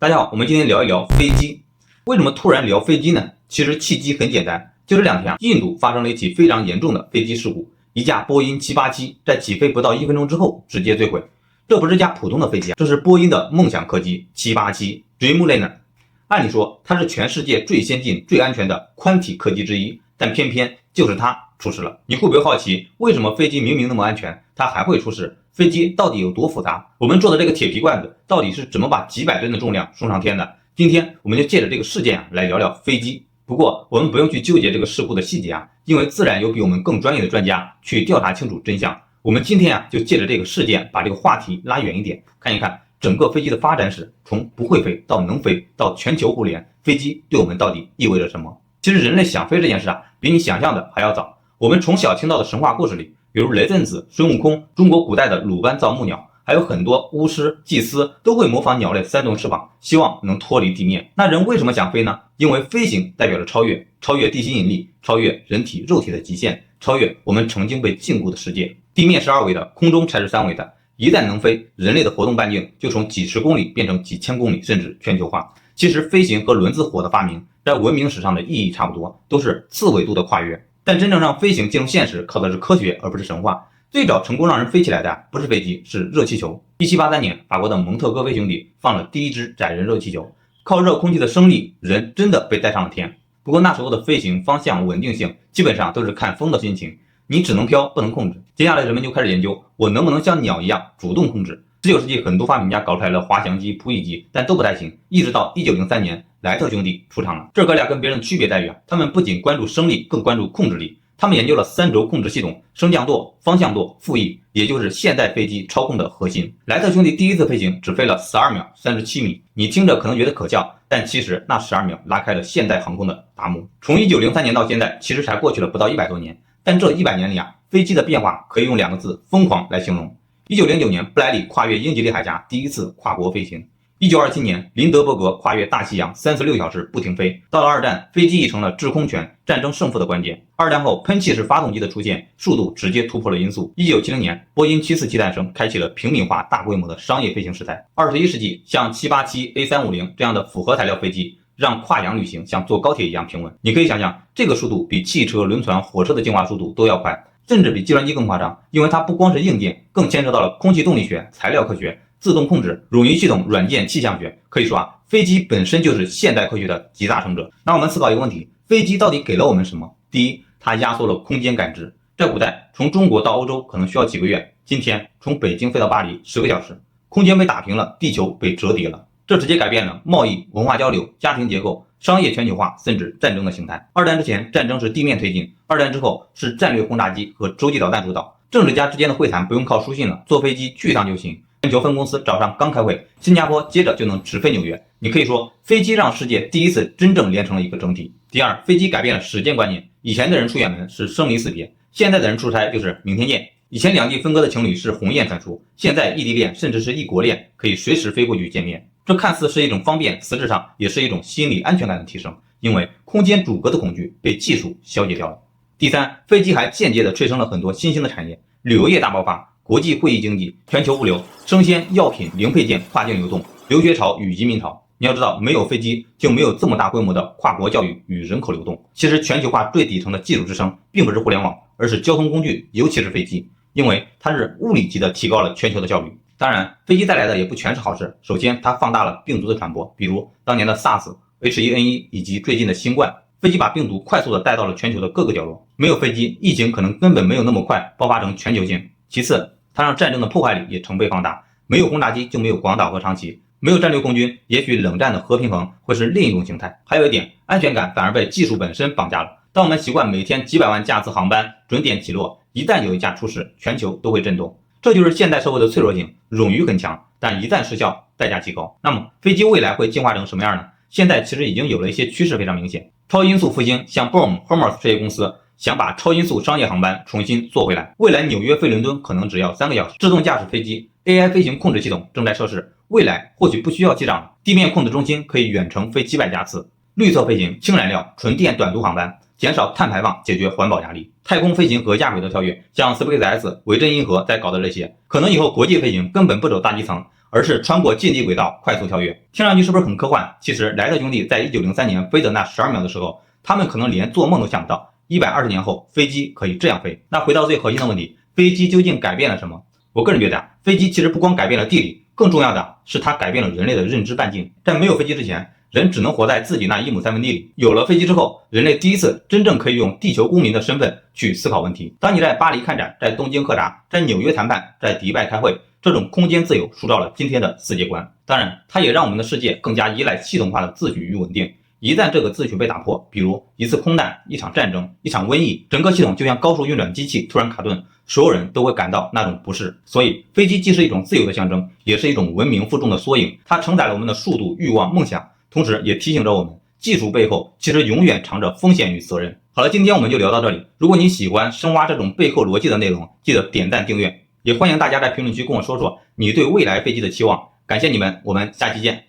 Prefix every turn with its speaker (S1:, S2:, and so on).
S1: 大家好，我们今天聊一聊飞机。为什么突然聊飞机呢？其实契机很简单，就这2天印度发生了一起非常严重的飞机事故，一架波音787在起飞不到1分钟之后直接坠毁。这不是架普通的飞机，这是波音的梦想客机787 Dreamliner。按理说它是全世界最先进、最安全的宽体客机之一，但偏偏就是它出事了。你会不会好奇，为什么飞机明明那么安全，它还会出事？飞机到底有多复杂？我们做的这个铁皮罐子到底是怎么把几百吨的重量送上天的？今天我们就借着这个事件来聊聊飞机。不过我们不用去纠结这个事故的细节因为自然有比我们更专业的专家去调查清楚真相。我们今天就借着这个事件把这个话题拉远一点，看一看整个飞机的发展史，从不会飞到能飞到全球互联，飞机对我们到底意味着什么？其实人类想飞这件事比你想象的还要早。我们从小听到的神话故事里，比如雷震子、孙悟空、中国古代的鲁班造木鸟，还有很多巫师、祭司都会模仿鸟类扇动翅膀，希望能脱离地面。那人为什么想飞呢？因为飞行代表着超越，超越地心引力，超越人体肉体的极限，超越我们曾经被禁锢的世界。地面是2维的，空中才是3维的。一旦能飞，人类的活动半径就从几十公里变成几千公里，甚至全球化。其实飞行和轮子火的发明在文明史上的意义差不多，都是次维度的跨越。但真正让飞行进入现实，靠的是科学而不是神话。最早成功让人飞起来的不是飞机，是热气球。1783年，法国的蒙特戈飞兄弟放了第一支载人热气球，靠热空气的升力，人真的被带上了天。不过那时候的飞行方向稳定性基本上都是看风的心情，你只能飘不能控制。接下来人们就开始研究，我能不能像鸟一样主动控制。19世纪很多发明家搞出来了滑翔机、扑翼机，但都不太行。一直到1903年，莱特兄弟出场了。这哥俩跟别人的区别在于他们不仅关注升力，更关注控制力。他们研究了3轴控制系统：升降舵、方向舵、副翼，也就是现代飞机操控的核心。莱特兄弟第一次飞行只飞了12秒37米，你听着可能觉得可笑，但其实那12秒拉开了现代航空的大幕。从1903年到现在，其实才过去了不到100多年，但这100年里飞机的变化可以用2个字：疯狂来形容。1909年，布莱里跨越英吉利海峡，第一次跨国飞行。1927年，林德伯格跨越大西洋36小时不停飞。到了2战，飞机已成了制空权、战争胜负的关键。2战后，喷气式发动机的出现，速度直接突破了音速。1970年，波音747诞生，开启了平民化、大规模的商业飞行时代。21世纪，像787、A350这样的复合材料飞机，让跨洋旅行像坐高铁一样平稳。你可以想想，这个速度比汽车、轮船、火车的进化速度都要快，甚至比计算机更夸张，因为它不光是硬件，更牵扯到了空气动力学、材料科学、自动控制、冗余系统、软件、气象学。可以说飞机本身就是现代科学的集大成者。那我们思考一个问题，飞机到底给了我们什么？第一，它压缩了空间感知。在古代，从中国到欧洲可能需要几个月，今天从北京飞到巴黎10个小时，空间被打平了，地球被折叠了。这直接改变了贸易、文化交流、家庭结构、商业全球化，甚至战争的形态。2战之前，战争是地面推进；2战之后，是战略轰炸机和洲际导弹主导。政治家之间的会谈不用靠书信了，坐飞机去一趟就行。全球分公司早上刚开会，新加坡接着就能直飞纽约。你可以说，飞机让世界第一次真正连成了一个整体。第二，飞机改变了时间观念。以前的人出远门是生离死别，现在的人出差就是明天见。以前2地分割的情侣是鸿雁传书，现在异地恋甚至是异国恋，可以随时飞过去见面。这看似是一种方便，实质上也是一种心理安全感的提升，因为空间阻隔的恐惧被技术消解掉了。第三，飞机还间接地催生了很多新兴的产业，旅游业大爆发，国际会议经济、全球物流、生鲜、药品、零配件跨境流动，留学潮与移民潮。你要知道，没有飞机就没有这么大规模的跨国教育与人口流动。其实全球化最底层的技术支撑并不是互联网，而是交通工具，尤其是飞机，因为它是物理级的提高了全球的效率。当然，飞机带来的也不全是好事。首先，它放大了病毒的传播，比如当年的 SARS、H1N1 以及最近的新冠。飞机把病毒快速地带到了全球的各个角落，没有飞机，疫情可能根本没有那么快爆发成全球性。其次，它让战争的破坏力也成倍放大，没有轰炸机就没有广岛和长崎，没有战略空军，也许冷战的核平衡会是另一种形态。还有一点，安全感反而被技术本身绑架了。当我们习惯每天几百万架次航班准点起落，一旦有一架出事，全球都会震动。这就是现代社会的脆弱性，冗余很强，但一旦失效，代价极高。那么飞机未来会进化成什么样呢？现在其实已经有了一些趋势非常明显。超音速复兴，像 Boeing、Hermes 这些公司想把超音速商业航班重新做回来。未来纽约飞伦敦可能只要3个小时。自动驾驶飞机 AI 飞行控制系统正在测试，未来或许不需要机长了，地面控制中心可以远程飞几百架次。绿色飞行、氢燃料、纯电短途航班，减少碳排放，解决环保压力。太空飞行和亚轨道跳跃，像 SpaceX、维珍银河在搞的这些，可能以后国际飞行根本不走大气层，而是穿过近地轨道快速跳跃。听上去是不是很科幻？其实莱特兄弟在1903年飞的那12秒的时候，他们可能连做梦都想不到120年后飞机可以这样飞。那回到最核心的问题，飞机究竟改变了什么？我个人觉得飞机其实不光改变了地理，更重要的是它改变了人类的认知半径。在没有飞机之前，人只能活在自己那1亩3分地里。有了飞机之后，人类第一次真正可以用地球公民的身份去思考问题。当你在巴黎看展，在东京柯达，在纽约谈判，在迪拜开会，这种空间自由塑造了今天的世界观。当然，它也让我们的世界更加依赖系统化的秩序与稳定。一旦这个秩序被打破，比如一次空难、一场战争、一场瘟疫，整个系统就像高速运转机器突然卡顿，所有人都会感到那种不适。所以，飞机既是一种自由的象征，也是一种文明负重的缩影。它承载了我们的速度、欲望、梦想，同时也提醒着我们，技术背后其实永远藏着风险与责任。好了，今天我们就聊到这里。如果你喜欢深挖这种背后逻辑的内容，记得点赞订阅，也欢迎大家在评论区跟我说说你对未来飞机的期望。感谢你们，我们下期见。